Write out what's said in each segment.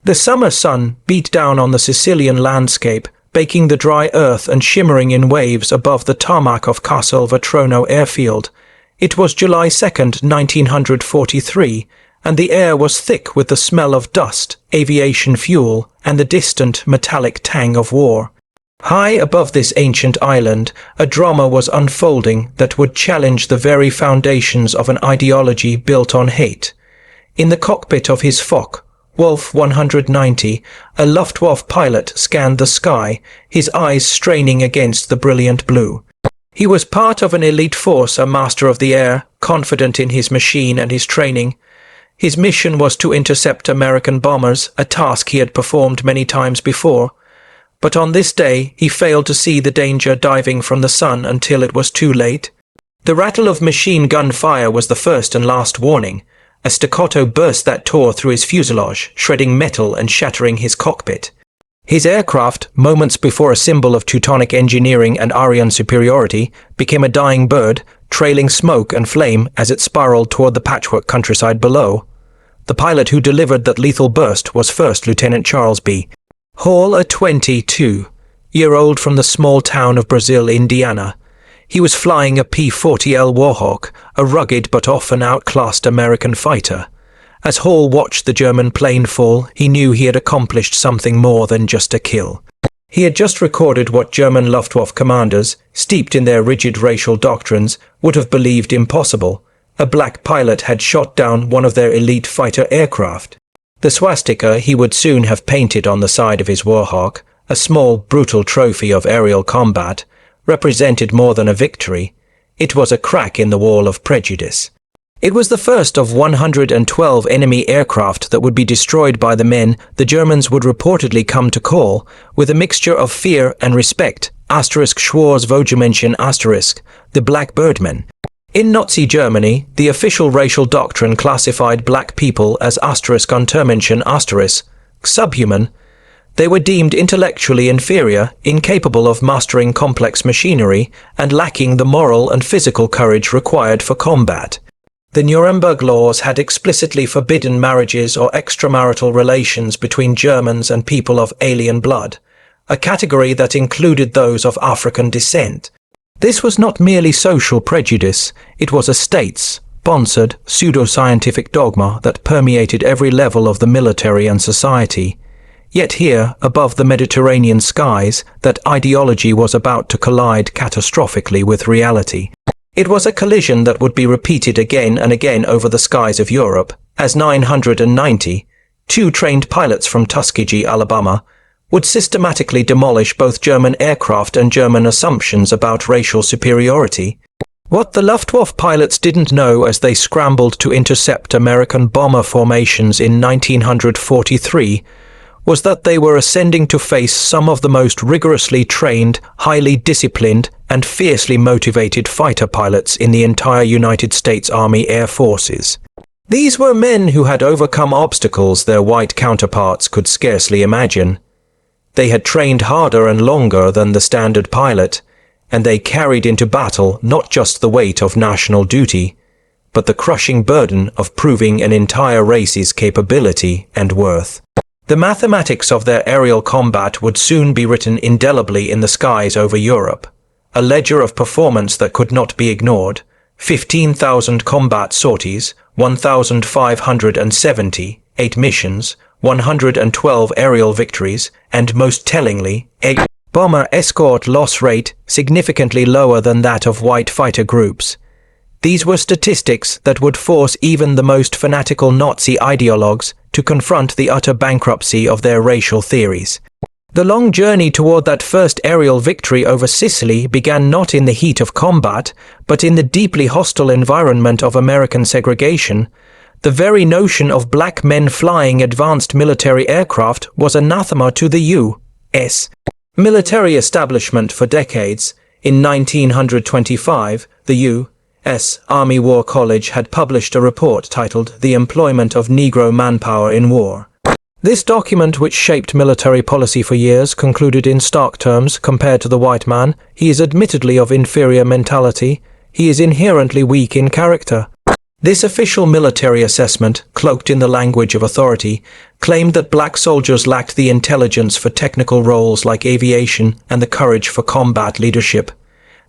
The summer sun beat down on the Sicilian landscape, baking the dry earth and shimmering in waves above the tarmac of Castelvetrono airfield. It was July 2nd, 1943, and the air was thick with the smell of dust, aviation fuel, and the distant metallic tang of war. High above this ancient island, a drama was unfolding that would challenge the very foundations of an ideology built on hate. In the cockpit of his Fock, Wolf 190, a Luftwaffe pilot scanned the sky, his eyes straining against the brilliant blue. He was part of an elite force, a master of the air, confident in his machine and his training. His mission was to intercept American bombers, a task he had performed many times before. But on this day, he failed to see the danger diving from the sun until it was too late. The rattle of machine gun fire was the first and last warning. A staccato burst that tore through his fuselage, shredding metal and shattering his cockpit. His aircraft, moments before a symbol of Teutonic engineering and Aryan superiority, became a dying bird, trailing smoke and flame as it spiraled toward the patchwork countryside below. The pilot who delivered that lethal burst was First Lieutenant Charles B. Hall, a 22-year-old from the small town of Brazil, Indiana. He was flying a P-40L Warhawk, a rugged but often outclassed American fighter. As Hall watched the German plane fall, he knew he had accomplished something more than just a kill. He had just recorded what German Luftwaffe commanders, steeped in their rigid racial doctrines, would have believed impossible. A black pilot had shot down one of their elite fighter aircraft. The swastika he would soon have painted on the side of his Warhawk, a small, brutal trophy of aerial combat, represented more than a victory. It was a crack in the wall of prejudice. It was the first of 112 enemy aircraft that would be destroyed by the men the Germans would reportedly come to call, with a mixture of fear and respect, *Schwarzwohlgemenschen*, the Black Birdmen. In Nazi Germany, the official racial doctrine classified black people as *Untermenschen*, subhuman. They were deemed intellectually inferior, incapable of mastering complex machinery, and lacking the moral and physical courage required for combat. The Nuremberg laws had explicitly forbidden marriages or extramarital relations between Germans and people of alien blood, a category that included those of African descent. This was not merely social prejudice, it was a state-sponsored, pseudo-scientific dogma that permeated every level of the military and society. Yet here, above the Mediterranean skies, that ideology was about to collide catastrophically with reality. It was a collision that would be repeated again and again over the skies of Europe, as 990, two trained pilots from Tuskegee, Alabama, would systematically demolish both German aircraft and German assumptions about racial superiority. What the Luftwaffe pilots didn't know as they scrambled to intercept American bomber formations in 1943 was that they were ascending to face some of the most rigorously trained, highly disciplined, and fiercely motivated fighter pilots in the entire United States Army Air Forces. These were men who had overcome obstacles their white counterparts could scarcely imagine. They had trained harder and longer than the standard pilot, and they carried into battle not just the weight of national duty, but the crushing burden of proving an entire race's capability and worth. The mathematics of their aerial combat would soon be written indelibly in the skies over Europe, a ledger of performance that could not be ignored. 15,000 combat sorties, 1,570, 8 missions, 112 aerial victories, and most tellingly, a bomber escort loss rate significantly lower than that of white fighter groups. These were statistics that would force even the most fanatical Nazi ideologues to confront the utter bankruptcy of their racial theories. The long journey toward that first aerial victory over Sicily began not in the heat of combat, but in the deeply hostile environment of American segregation. The very notion of black men flying advanced military aircraft was anathema to the U.S. military establishment for decades. In 1925, the U.S. Army War College had published a report titled The Employment of Negro Manpower in War. This document, which shaped military policy for years, concluded in stark terms: compared to the white man, he is admittedly of inferior mentality, he is inherently weak in character. This official military assessment, cloaked in the language of authority, claimed that black soldiers lacked the intelligence for technical roles like aviation and the courage for combat leadership.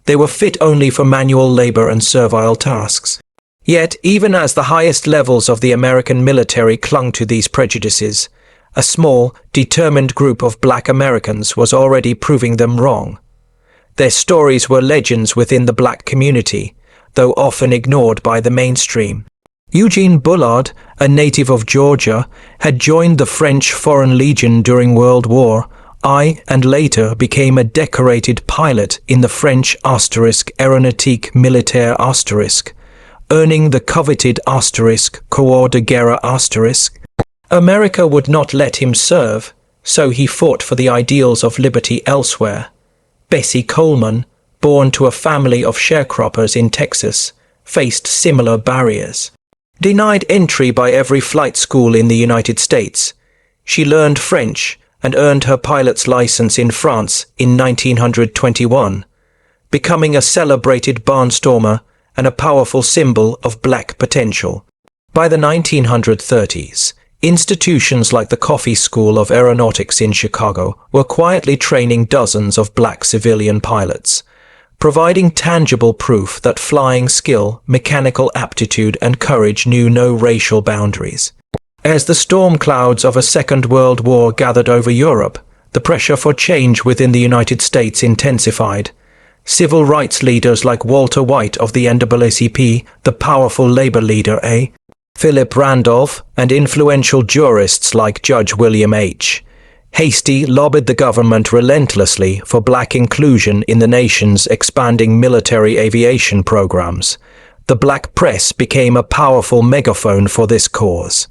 They were fit only for manual labor and servile tasks. Yet, even as the highest levels of the American military clung to these prejudices, a small, determined group of black Americans was already proving them wrong. Their stories were legends within the black community, though often ignored by the mainstream. Eugene Bullard, a native of Georgia, had joined the French Foreign Legion during World War I and later became a decorated pilot in the French Aéronautique Militaire *, earning the coveted Croix de Guerre *. America would not let him serve, so he fought for the ideals of liberty elsewhere. Bessie Coleman, born to a family of sharecroppers in Texas, faced similar barriers. Denied entry by every flight school in the United States, she learned French and earned her pilot's license in France in 1921, becoming a celebrated barnstormer and a powerful symbol of black potential. By the 1930s, institutions like the Coffee School of Aeronautics in Chicago were quietly training dozens of black civilian pilots, providing tangible proof that flying skill, mechanical aptitude, and courage knew no racial boundaries. As the storm clouds of a Second World War gathered over Europe, the pressure for change within the United States intensified. Civil rights leaders like Walter White of the NAACP, the powerful labor leader A. Philip Randolph, and influential jurists like Judge William H. Hastie lobbied the government relentlessly for black inclusion in the nation's expanding military aviation programs. The black press became a powerful megaphone for this cause.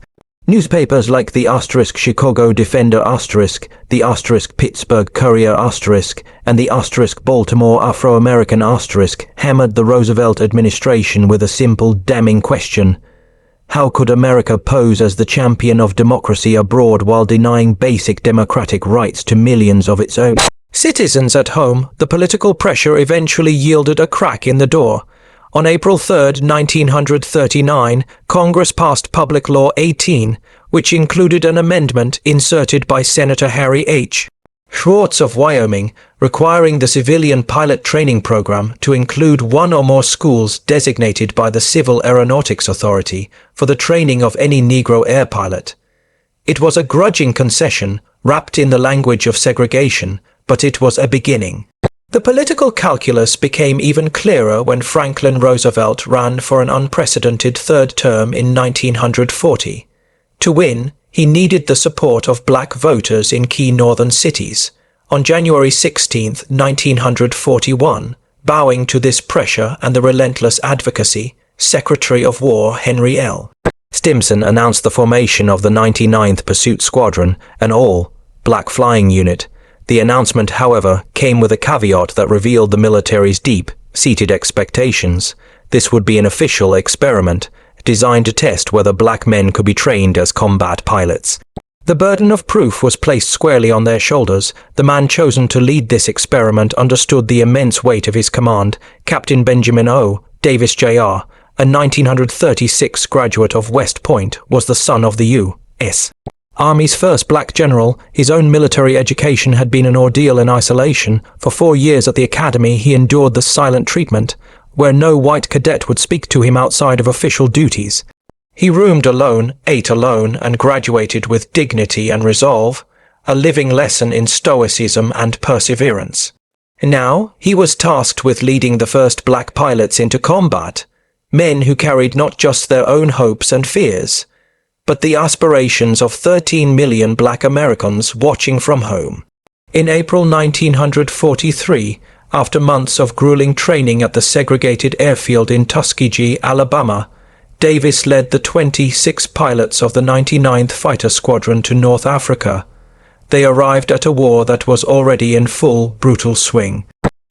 Newspapers like the *Chicago Defender*, the *Pittsburgh Courier*, and the *Baltimore Afro-American* hammered the Roosevelt administration with a simple, damning question. How could America pose as the champion of democracy abroad while denying basic democratic rights to millions of its own citizens at home? The political pressure eventually yielded a crack in the door. On April 3, 1939, Congress passed Public Law 18, which included an amendment inserted by Senator Harry H. Schwartz of Wyoming, requiring the civilian pilot training program to include one or more schools designated by the Civil Aeronautics Authority for the training of any Negro air pilot. It was a grudging concession, wrapped in the language of segregation, but it was a beginning. The political calculus became even clearer when Franklin Roosevelt ran for an unprecedented third term in 1940. To win, he needed the support of black voters in key northern cities. On January 16, 1941, bowing to this pressure and the relentless advocacy, Secretary of War Henry L. Stimson announced the formation of the 99th Pursuit Squadron, an all-black flying unit. The announcement, however, came with a caveat that revealed the military's deep-seated expectations. This would be an official experiment, designed to test whether black men could be trained as combat pilots. The burden of proof was placed squarely on their shoulders. The man chosen to lead this experiment understood the immense weight of his command. Captain Benjamin O. Davis, Jr., a 1936 graduate of West Point, was the son of the U.S. Army's first black general. His own military education had been an ordeal in isolation. For 4 years at the academy, he endured the silent treatment, where no white cadet would speak to him outside of official duties. He roomed alone, ate alone, and graduated with dignity and resolve, a living lesson in stoicism and perseverance. Now, he was tasked with leading the first black pilots into combat, men who carried not just their own hopes and fears, but the aspirations of 13 million black Americans watching from home. In April 1943, after months of grueling training at the segregated airfield in Tuskegee, Alabama, Davis led the 26 pilots of the 99th Fighter Squadron to North Africa. They arrived at a war that was already in full, brutal swing.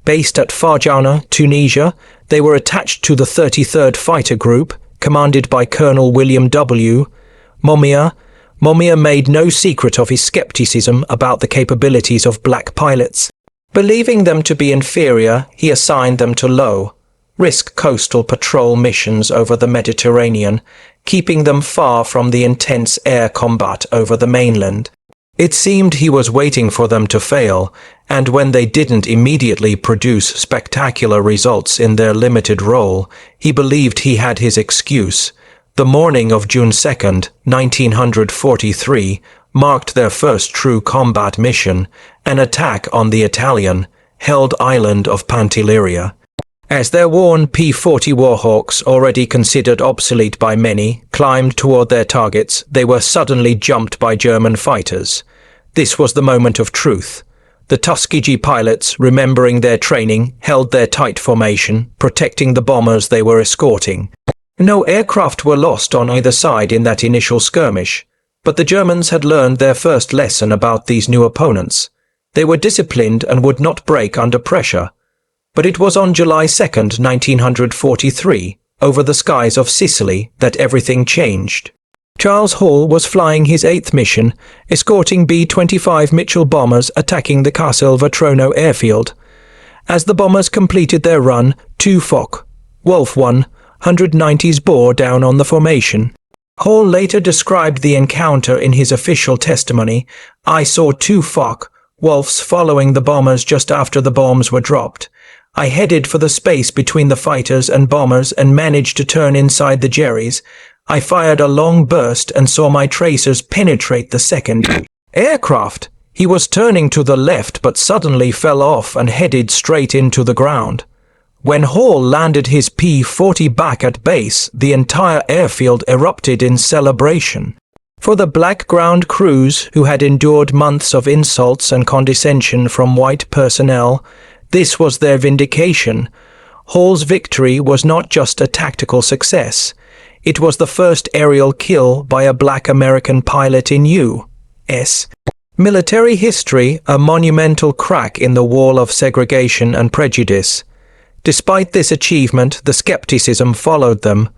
Based at Farjana, Tunisia, they were attached to the 33rd Fighter Group, commanded by Colonel William W. Momia made no secret of his skepticism about the capabilities of black pilots. Believing them to be inferior, he assigned them to low, risk coastal patrol missions over the Mediterranean, keeping them far from the intense air combat over the mainland. It seemed he was waiting for them to fail, and when they didn't immediately produce spectacular results in their limited role, he believed he had his excuse. The morning of June 2nd, 1943, marked their first true combat mission, an attack on the Italian-held island of Pantelleria. As their worn P-40 Warhawks, already considered obsolete by many, climbed toward their targets, they were suddenly jumped by German fighters. This was the moment of truth. The Tuskegee pilots, remembering their training, held their tight formation, protecting the bombers they were escorting. No aircraft were lost on either side in that initial skirmish, but the Germans had learned their first lesson about these new opponents. They were disciplined and would not break under pressure. But it was on July 2nd, 1943, over the skies of Sicily, that everything changed. Charles Hall was flying his 8th mission, escorting B-25 Mitchell bombers attacking the Castelvetrono airfield. As the bombers completed their run, two Foch Wolf 190s bore down on the formation. Hall later described the encounter in his official testimony. "I saw two Foch Wolfs following the bombers just after the bombs were dropped. I headed for the space between the fighters and bombers and managed to turn inside the Jerrys. I fired a long burst and saw my tracers penetrate the second aircraft. He was turning to the left but suddenly fell off and headed straight into the ground. When Hall landed his P-40 back at base, the entire airfield erupted in celebration. For the black ground crews, who had endured months of insults and condescension from white personnel, this was their vindication. Hall's victory was not just a tactical success. It was the first aerial kill by a black American pilot in U.S. military history, a monumental crack in the wall of segregation and prejudice. Despite this achievement, the skepticism followed them.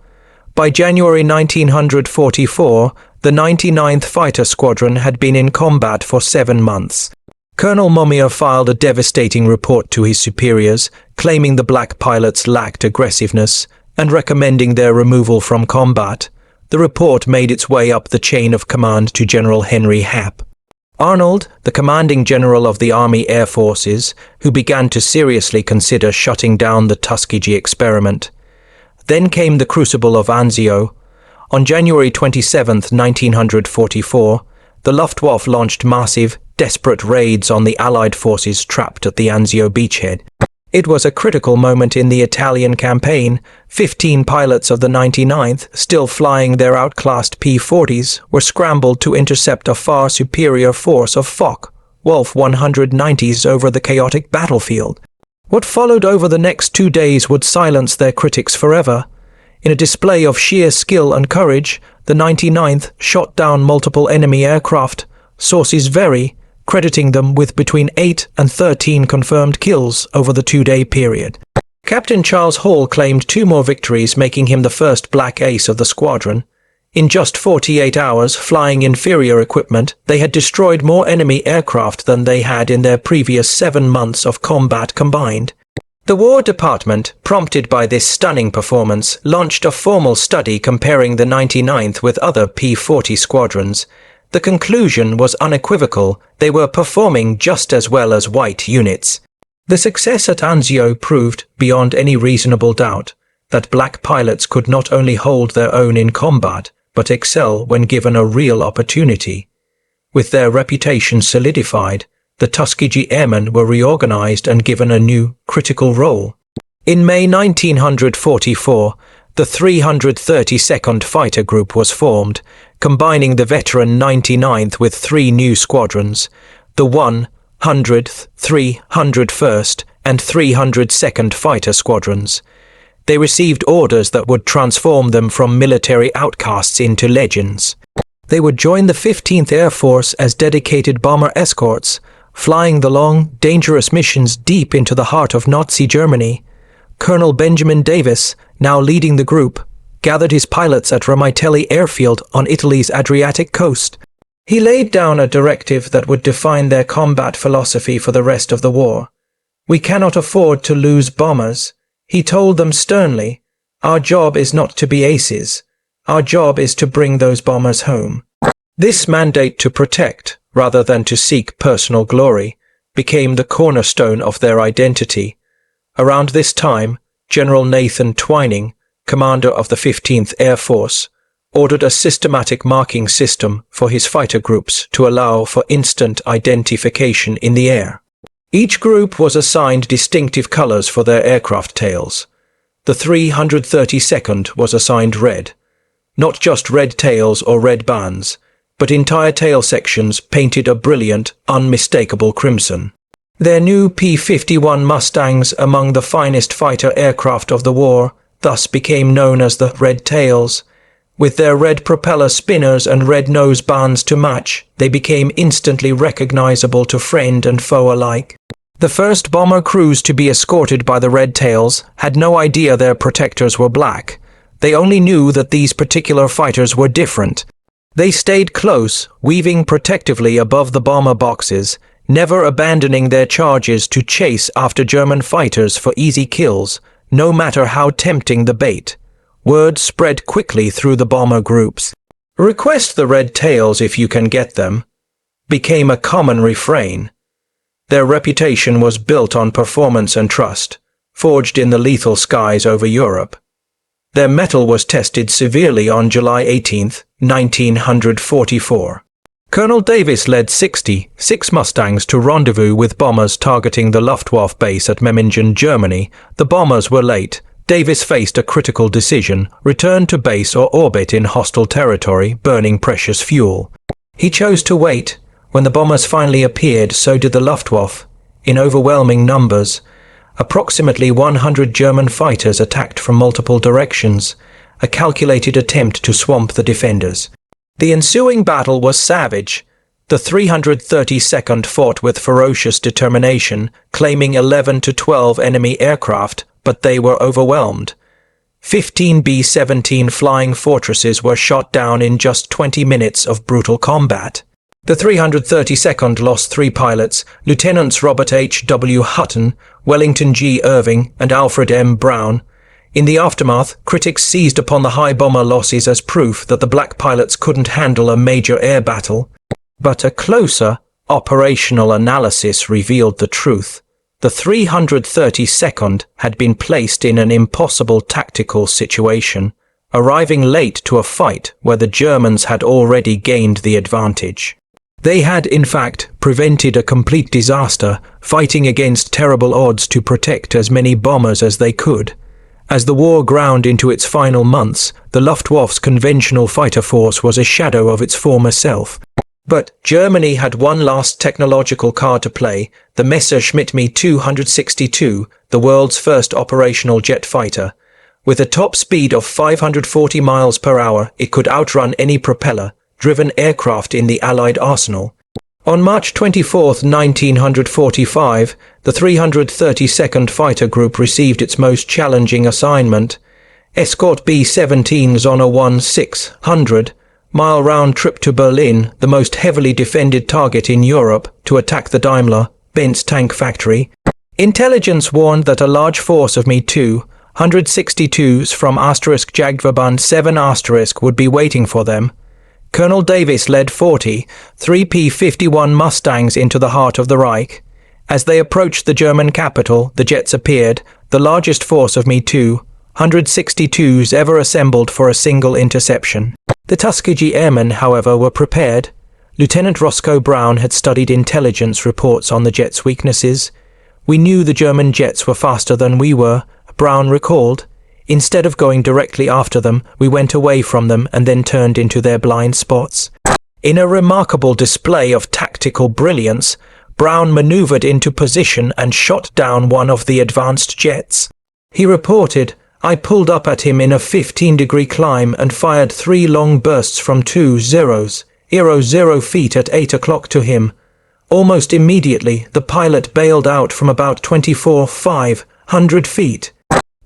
By January 1944, the 99th Fighter Squadron had been in combat for 7 months. Colonel Momia filed a devastating report to his superiors, claiming the black pilots lacked aggressiveness and recommending their removal from combat. The report made its way up the chain of command to General Henry Happ. Arnold, the commanding general of the Army Air Forces, who began to seriously consider shutting down the Tuskegee experiment. Then came the crucible of Anzio. On January 27, 1944, the Luftwaffe launched massive, desperate raids on the Allied forces trapped at the Anzio beachhead. It was a critical moment in the Italian campaign. 15 pilots of the 99th, still flying their outclassed P-40s, were scrambled to intercept a far superior force of Foch Wolf 190s over the chaotic battlefield. What followed over the next 2 days would silence their critics forever. In a display of sheer skill and courage, the 99th shot down multiple enemy aircraft, sources vary, crediting them with between 8 and 13 confirmed kills over the 2-day period. Captain Charles Hall claimed 2 more victories, making him the first black ace of the squadron. In just 48 hours, flying inferior equipment, they had destroyed more enemy aircraft than they had in their previous 7 months of combat combined. The War Department, prompted by this stunning performance, launched a formal study comparing the 99th with other P-40 squadrons. The conclusion was unequivocal: they were performing just as well as white units. The success at Anzio proved, beyond any reasonable doubt, that black pilots could not only hold their own in combat, but excel when given a real opportunity. With their reputation solidified, the Tuskegee Airmen were reorganized and given a new, critical role. In May 1944, the 332nd Fighter Group was formed, combining the veteran 99th with 3 new squadrons, the 100th, 301st, and 302nd Fighter Squadrons. They received orders that would transform them from military outcasts into legends. They would join the 15th Air Force as dedicated bomber escorts, flying the long, dangerous missions deep into the heart of Nazi Germany. Colonel Benjamin Davis, now leading the group, gathered his pilots at Ramitelli Airfield on Italy's Adriatic coast. He laid down a directive that would define their combat philosophy for the rest of the war. "We cannot afford to lose bombers," He told them sternly, "Our job is not to be aces. Our job is to bring those bombers home." This mandate to protect, rather than to seek personal glory, became the cornerstone of their identity. Around this time, General Nathan Twining, commander of the 15th Air Force, ordered a systematic marking system for his fighter groups to allow for instant identification in the air. Each group was assigned distinctive colors for their aircraft tails. The 332nd was assigned red. Not just red tails or red bands, but entire tail sections painted a brilliant, unmistakable crimson. Their new P-51 Mustangs, among the finest fighter aircraft of the war, thus became known as the Red Tails. With their red propeller spinners and red nose bands to match, they became instantly recognizable to friend and foe alike. The first bomber crews to be escorted by the Red Tails had no idea their protectors were black. They only knew that these particular fighters were different. They stayed close, weaving protectively above the bomber boxes, never abandoning their charges to chase after German fighters for easy kills, no matter how tempting the bait. Word spread quickly through the bomber groups. "Request the Red Tails if you can get them," became a common refrain. Their reputation was built on performance and trust, forged in the lethal skies over Europe. Their mettle was tested severely on July 18, 1944. Colonel Davis led 66 Mustangs to rendezvous with bombers targeting the Luftwaffe base at Memmingen, Germany. The bombers were late. Davis faced a critical decision: return to base or orbit in hostile territory, burning precious fuel. He chose to wait. When the bombers finally appeared, so did the Luftwaffe, in overwhelming numbers. Approximately 100 German fighters attacked from multiple directions, a calculated attempt to swamp the defenders. The ensuing battle was savage. The 332nd fought with ferocious determination, claiming 11 to 12 enemy aircraft, but they were overwhelmed. 15 B-17 flying fortresses were shot down in just 20 minutes of brutal combat. The 332nd lost 3 pilots, Lieutenants Robert H. W. Hutton, Wellington G. Irving, and Alfred M. Brown. In the aftermath, critics seized upon the high bomber losses as proof that the black pilots couldn't handle a major air battle. But a closer, operational analysis revealed the truth. The 332nd had been placed in an impossible tactical situation, arriving late to a fight where the Germans had already gained the advantage. They had, in fact, prevented a complete disaster, fighting against terrible odds to protect as many bombers as they could. As the war ground into its final months, the Luftwaffe's conventional fighter force was a shadow of its former self. But Germany had one last technological card to play, the Messerschmitt Me 262, the world's first operational jet fighter. With a top speed of 540 miles per hour, it could outrun any propeller-driven aircraft in the Allied arsenal. On March 24, 1945, the 332nd Fighter Group received its most challenging assignment. Escort B-17s on a 1,600-mile round trip to Berlin, the most heavily defended target in Europe, to attack the Daimler-Benz tank factory. Intelligence warned that a large force of Me-262s from *Jagdverband 7* would be waiting for them. Colonel Davis led 43 P-51 Mustangs into the heart of the Reich. As they approached the German capital, the jets appeared, the largest force of Me-262s ever assembled for a single interception. The Tuskegee Airmen, however, were prepared. Lieutenant Roscoe Brown had studied intelligence reports on the jets' weaknesses. "We knew the German jets were faster than we were," Brown recalled. "Instead of going directly after them, we went away from them and then turned into their blind spots." In a remarkable display of tactical brilliance, Brown maneuvered into position and shot down one of the advanced jets. He reported, "I pulled up at him in a 15-degree climb and fired 3 long bursts from 2.00 feet at 8 o'clock to him. Almost immediately, the pilot bailed out from about 24,500 feet.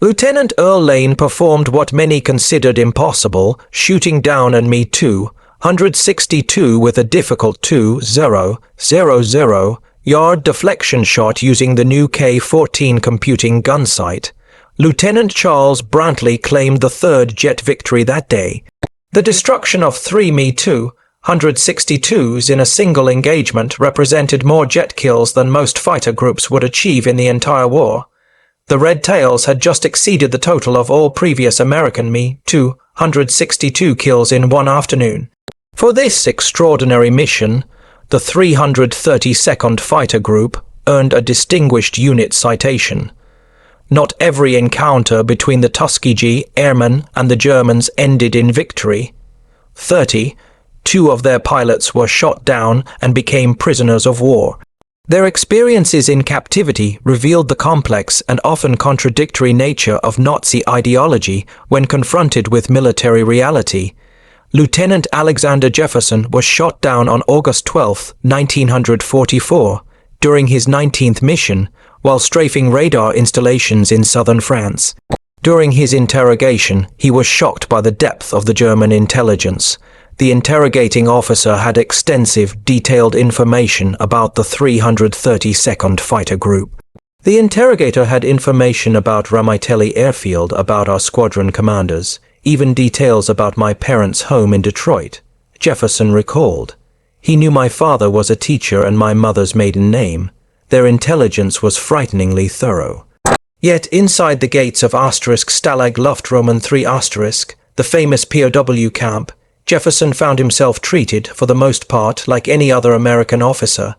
Lieutenant Earl Lane performed what many considered impossible, shooting down an Me-262 with a difficult 2.000-yard deflection shot using the new K-14 computing gun sight. Lieutenant Charles Brantley claimed the third jet victory that day. The destruction of 3 Me-2 162s in a single engagement represented more jet kills than most fighter groups would achieve in the entire war. The Red Tails had just exceeded the total of all previous American Me-2 162 kills in one afternoon. For this extraordinary mission, the 332nd Fighter Group earned a Distinguished Unit citation. Not every encounter between the Tuskegee Airmen and the Germans ended in victory. 2 of their pilots were shot down and became prisoners of war. Their experiences in captivity revealed the complex and often contradictory nature of Nazi ideology when confronted with military reality. Lieutenant Alexander Jefferson was shot down on August 12, 1944, during his 19th mission, while strafing radar installations in southern France. During his interrogation, he was shocked by the depth of the German intelligence. The interrogating officer had extensive, detailed information about the 332nd Fighter Group. The interrogator had information about Ramitelli Airfield, about our squadron commanders, even details about my parents' home in Detroit. Jefferson recalled. He knew my father was a teacher and my mother's maiden name. Their intelligence was frighteningly thorough. Yet inside the gates of Stalag Luft Roman 3 the famous POW camp, Jefferson found himself treated, for the most part, like any other American officer.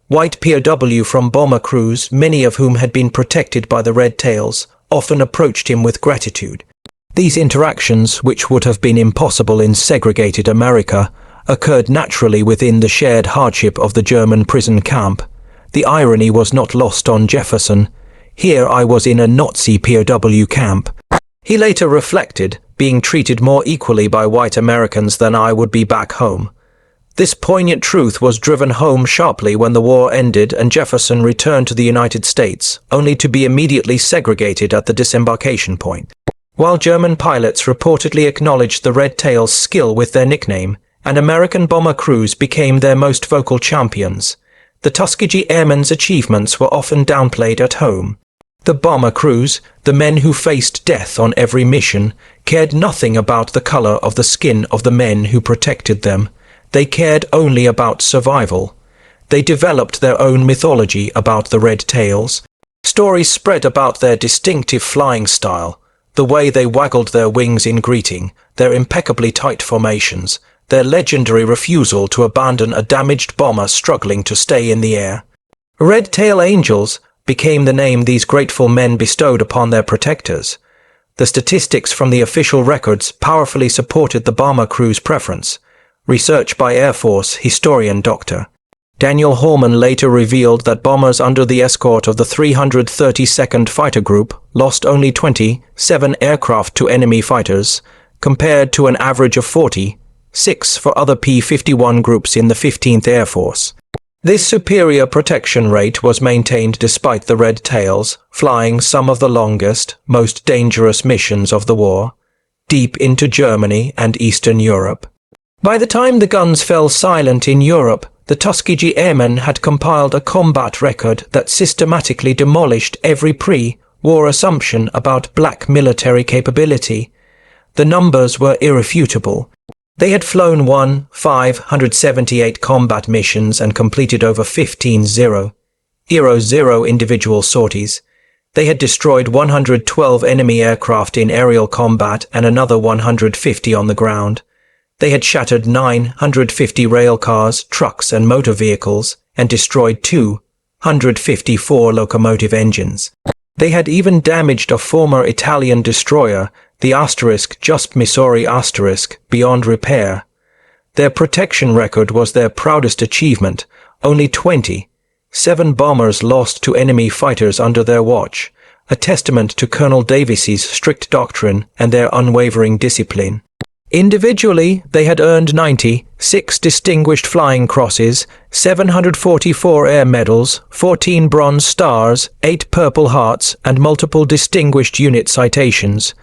White POW from bomber crews, many of whom had been protected by the Red Tails, often approached him with gratitude. These interactions, which would have been impossible in segregated America, occurred naturally within the shared hardship of the German prison camp. The irony was not lost on Jefferson. Here I was in a Nazi POW camp. He later reflected, being treated more equally by white Americans than I would be back home. This poignant truth was driven home sharply when the war ended and Jefferson returned to the United States, only to be immediately segregated at the disembarkation point. While German pilots reportedly acknowledged the Red Tails' skill with their nickname, and American bomber crews became their most vocal champions, the Tuskegee Airmen's achievements were often downplayed at home. The bomber crews, the men who faced death on every mission, cared nothing about the color of the skin of the men who protected them. They cared only about survival. They developed their own mythology about the Red Tails. Stories spread about their distinctive flying style, the way they waggled their wings in greeting, their impeccably tight formations, their legendary refusal to abandon a damaged bomber struggling to stay in the air. Red Tail Angels became the name these grateful men bestowed upon their protectors. The statistics from the official records powerfully supported the bomber crew's preference. Research by Air Force historian Dr. Daniel Holman later revealed that bombers under the escort of the 332nd Fighter Group lost only 27 aircraft to enemy fighters, compared to an average of 46 for other P-51 groups in the 15th Air Force. This superior protection rate was maintained despite the Red Tails flying some of the longest, most dangerous missions of the war, deep into Germany and Eastern Europe. By the time the guns fell silent in Europe, the Tuskegee Airmen had compiled a combat record that systematically demolished every pre-war assumption about black military capability. The numbers were irrefutable. They had flown 578 combat missions and completed over 15 zero individual sorties. They had destroyed 112 enemy aircraft in aerial combat and another 150 on the ground. They had shattered 950 rail cars, trucks and motor vehicles and destroyed 254 locomotive engines. They had even damaged a former Italian destroyer, the Just Missouri beyond repair. Their protection record was their proudest achievement. Only 27 bombers lost to enemy fighters under their watch, a testament to Colonel Davis's strict doctrine and their unwavering discipline. Individually, they had earned 96 Distinguished Flying Crosses, 744 Air Medals, 14 Bronze Stars, 8 Purple Hearts, and multiple Distinguished Unit citations.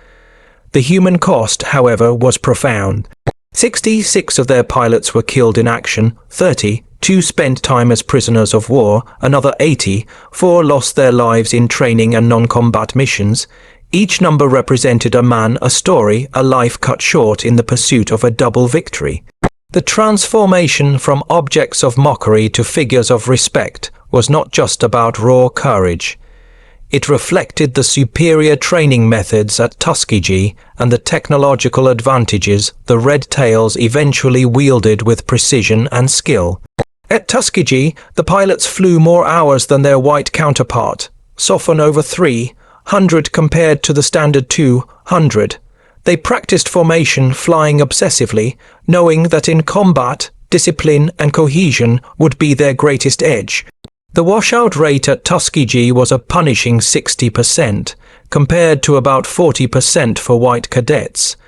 The human cost, however, was profound. 66 of their pilots were killed in action, 32 spent time as prisoners of war, another 84 lost their lives in training and non-combat missions. Each number represented a man, a story, a life cut short in the pursuit of a double victory. The transformation from objects of mockery to figures of respect was not just about raw courage. It reflected the superior training methods at Tuskegee and the technological advantages the Red Tails eventually wielded with precision and skill. At Tuskegee, the pilots flew more hours than their white counterpart, often over 300 compared to the standard 200. They practiced formation, flying obsessively, knowing that in combat, discipline and cohesion would be their greatest edge. The washout rate at Tuskegee was a punishing 60%, compared to about 40% for white cadets.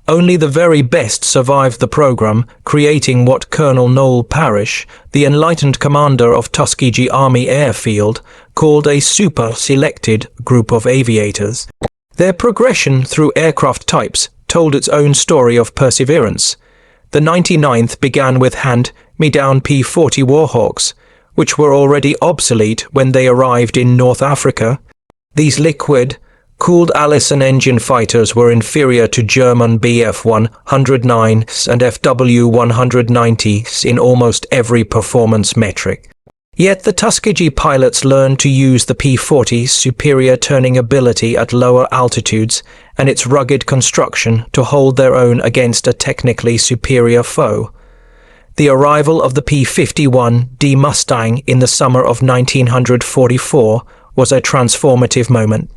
Only the very best survived the program, creating what Colonel Noel Parrish, the enlightened commander of Tuskegee Army Airfield, called a super-selected group of aviators. Their progression through aircraft types told its own story of perseverance. The 99th began with hand-me-down P-40 Warhawks, which were already obsolete when they arrived in North Africa. These liquid-cooled Allison engine fighters were inferior to German Bf-109s and FW-190s in almost every performance metric. Yet the Tuskegee pilots learned to use the P-40's superior turning ability at lower altitudes and its rugged construction to hold their own against a technically superior foe. The arrival of the P-51 Mustang in the summer of 1944 was a transformative moment.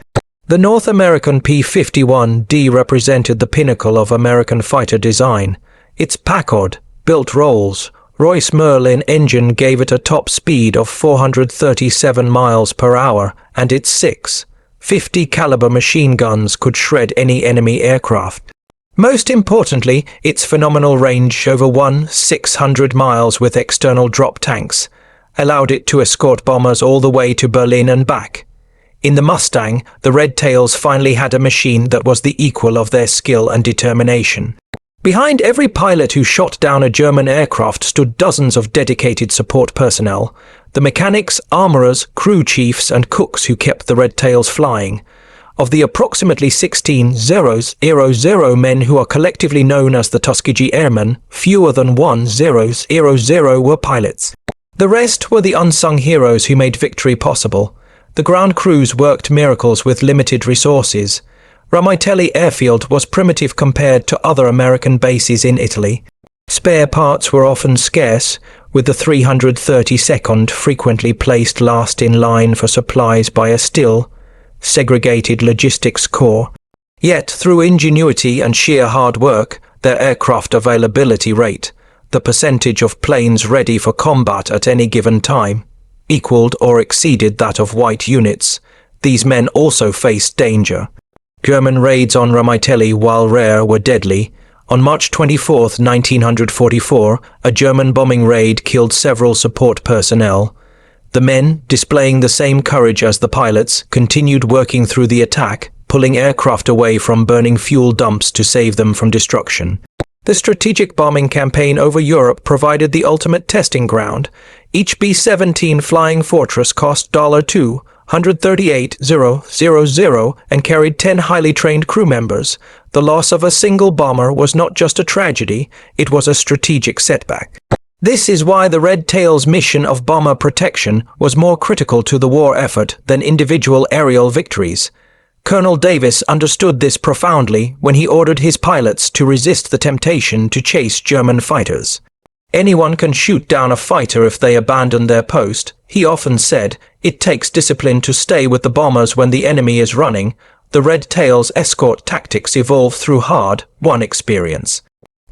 The North American P-51 represented the pinnacle of American fighter design. Its Packard-built Rolls-Royce Merlin engine gave it a top speed of 437 miles per hour, and its 6.50 caliber machine guns could shred any enemy aircraft. Most importantly, its phenomenal range over 1,600 miles with external drop tanks allowed it to escort bombers all the way to Berlin and back. In the Mustang, the Red Tails finally had a machine that was the equal of their skill and determination. Behind every pilot who shot down a German aircraft stood dozens of dedicated support personnel, the mechanics, armorers, crew chiefs and cooks who kept the Red Tails flying. Of the approximately 16,000 men who are collectively known as the Tuskegee Airmen, fewer than 1,000 were pilots. The rest were the unsung heroes who made victory possible. The ground crews worked miracles with limited resources. Ramitelli Airfield was primitive compared to other American bases in Italy. Spare parts were often scarce, with the 332nd frequently placed last in line for supplies by a still segregated logistics corps. Yet, through ingenuity and sheer hard work, their aircraft availability rate, the percentage of planes ready for combat at any given time, equaled or exceeded that of white units. These men also faced danger. German raids on Ramitelli, while rare, were deadly. On March 24, 1944, a German bombing raid killed several support personnel. The men, displaying the same courage as the pilots, continued working through the attack, pulling aircraft away from burning fuel dumps to save them from destruction. The strategic bombing campaign over Europe provided the ultimate testing ground. Each B-17 Flying Fortress cost $238,000 and carried 10 highly trained crew members. The loss of a single bomber was not just a tragedy, it was a strategic setback. This is why the Red Tails' mission of bomber protection was more critical to the war effort than individual aerial victories. Colonel Davis understood this profoundly when he ordered his pilots to resist the temptation to chase German fighters. Anyone can shoot down a fighter if they abandon their post, he often said. It takes discipline to stay with the bombers when the enemy is running. The Red Tails' escort tactics evolved through hard-won experience.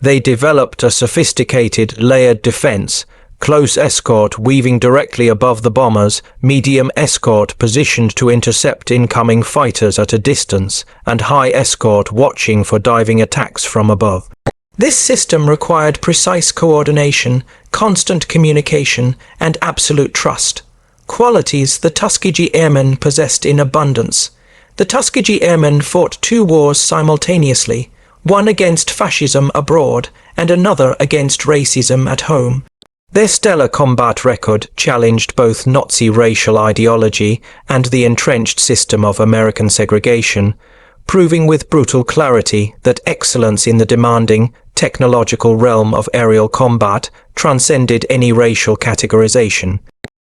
They developed a sophisticated, layered defense, close escort weaving directly above the bombers, medium escort positioned to intercept incoming fighters at a distance, and high escort watching for diving attacks from above. This system required precise coordination, constant communication, and absolute trust, qualities the Tuskegee Airmen possessed in abundance. The Tuskegee Airmen fought two wars simultaneously, one against fascism abroad and another against racism at home. Their stellar combat record challenged both Nazi racial ideology and the entrenched system of American segregation. proving with brutal clarity that excellence in the demanding, technological realm of aerial combat transcended any racial categorization.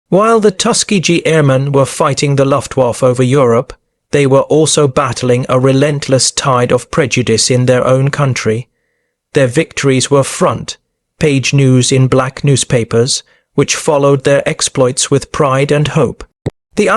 While the Tuskegee Airmen were fighting the Luftwaffe over Europe, they were also battling a relentless tide of prejudice in their own country. Their victories were front-page news in black newspapers, which followed their exploits with pride and hope. The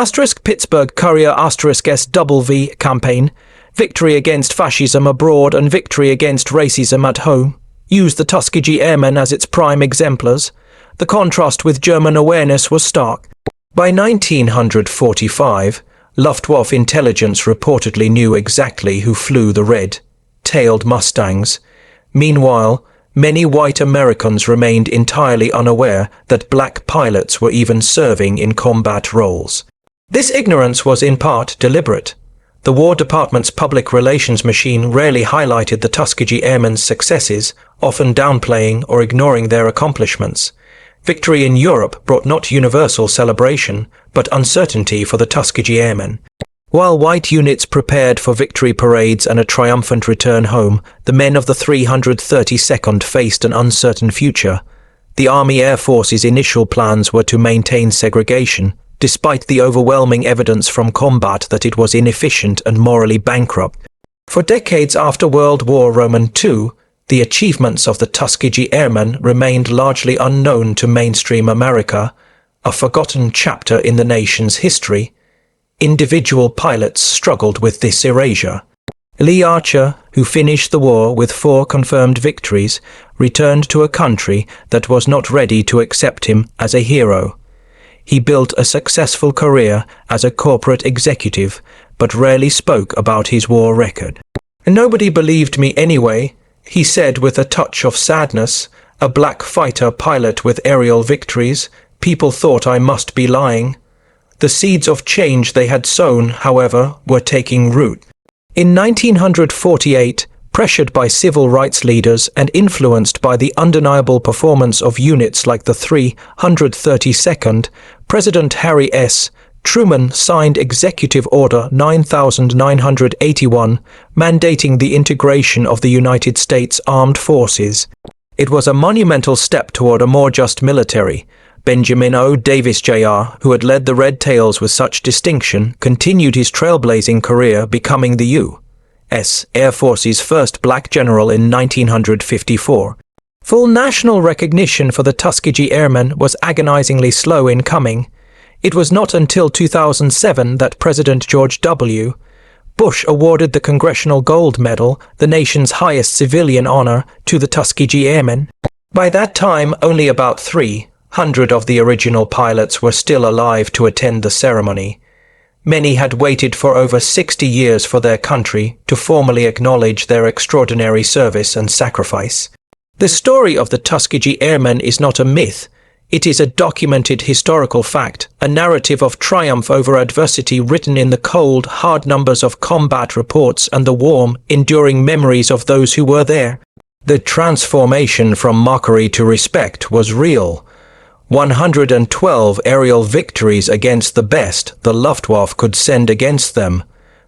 *Pittsburgh Courier *SW campaign, Victory Against Fascism Abroad and Victory Against Racism at Home, used the Tuskegee Airmen as its prime exemplars. The contrast with German awareness was stark. By 1945, Luftwaffe intelligence reportedly knew exactly who flew the red-tailed Mustangs. Meanwhile, many white Americans remained entirely unaware that black pilots were even serving in combat roles. This ignorance was in part deliberate. The War Department's public relations machine rarely highlighted the Tuskegee Airmen's successes, often downplaying or ignoring their accomplishments. Victory in Europe brought not universal celebration, but uncertainty for the Tuskegee Airmen. While white units prepared for victory parades and a triumphant return home, the men of the 332nd faced an uncertain future. The Army Air Force's initial plans were to maintain segregation, despite the overwhelming evidence from combat that it was inefficient and morally bankrupt. For decades after World War II, the achievements of the Tuskegee Airmen remained largely unknown to mainstream America, a forgotten chapter in the nation's history. Individual pilots struggled with this erasure. Lee Archer, who finished the war with 4 confirmed victories, returned to a country that was not ready to accept him as a hero. He built a successful career as a corporate executive, but rarely spoke about his war record. "Nobody believed me anyway," he said with a touch of sadness. "A black fighter pilot with aerial victories. People thought I must be lying." The seeds of change they had sown, however, were taking root. In 1948, pressured by civil rights leaders and influenced by the undeniable performance of units like the 332nd, President Harry S. Truman signed Executive Order 9981, mandating the integration of the United States Armed Forces. It was a monumental step toward a more just military. Benjamin O. Davis, Jr., who had led the Red Tails with such distinction, continued his trailblazing career, becoming the U.S. Air Force's first black general in 1954. Full national recognition for the Tuskegee Airmen was agonizingly slow in coming. It was not until 2007 that President George W. Bush awarded the Congressional Gold Medal, the nation's highest civilian honor, to the Tuskegee Airmen. By that time, only about 300 of the original pilots were still alive to attend the ceremony. Many had waited for over 60 years for their country to formally acknowledge their extraordinary service and sacrifice. The story of the Tuskegee Airmen is not a myth. It is a documented historical fact, a narrative of triumph over adversity written in the cold, hard numbers of combat reports and the warm, enduring memories of those who were there. The transformation from mockery to respect was real. 112 aerial victories against the best the Luftwaffe could send against them.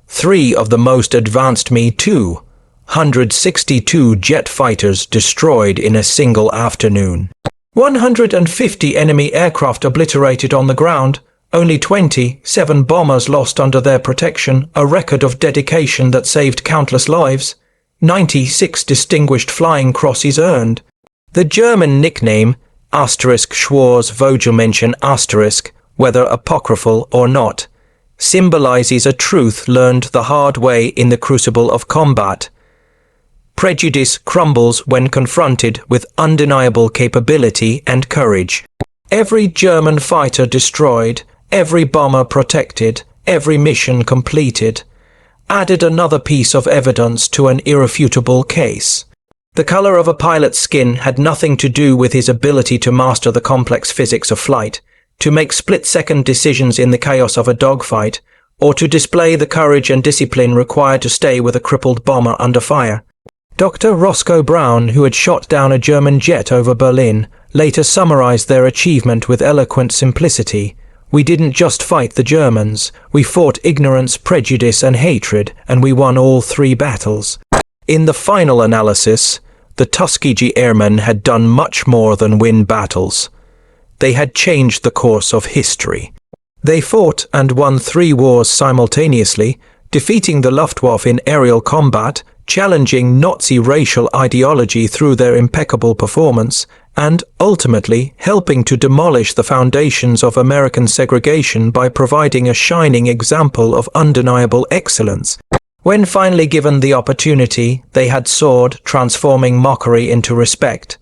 3 of the most advanced Me-2. 162 jet fighters destroyed in a single afternoon. 150 enemy aircraft obliterated on the ground. Only 27 bombers lost under their protection, a record of dedication that saved countless lives. 96 distinguished flying crosses earned. The German nickname *Schwarz Vogelmenschen*, whether apocryphal or not, symbolizes a truth learned the hard way in the crucible of combat. Prejudice crumbles when confronted with undeniable capability and courage. Every German fighter destroyed, every bomber protected, every mission completed, added another piece of evidence to an irrefutable case. The color of a pilot's skin had nothing to do with his ability to master the complex physics of flight, to make split-second decisions in the chaos of a dogfight, or to display the courage and discipline required to stay with a crippled bomber under fire. Dr. Roscoe Brown, who had shot down a German jet over Berlin, later summarized their achievement with eloquent simplicity. We didn't just fight the Germans, we fought ignorance, prejudice and hatred, and we won all three battles. In the final analysis, the Tuskegee Airmen had done much more than win battles. They had changed the course of history. They fought and won 3 wars simultaneously, defeating the Luftwaffe in aerial combat, challenging Nazi racial ideology through their impeccable performance, and ultimately helping to demolish the foundations of American segregation by providing a shining example of undeniable excellence. When finally given the opportunity, they had soared, transforming mockery into respect,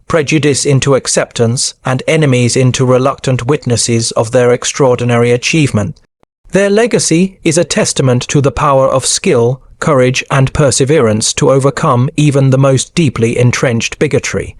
prejudice into acceptance, and enemies into reluctant witnesses of their extraordinary achievement. Their legacy is a testament to the power of skill, courage, and perseverance to overcome even the most deeply entrenched bigotry.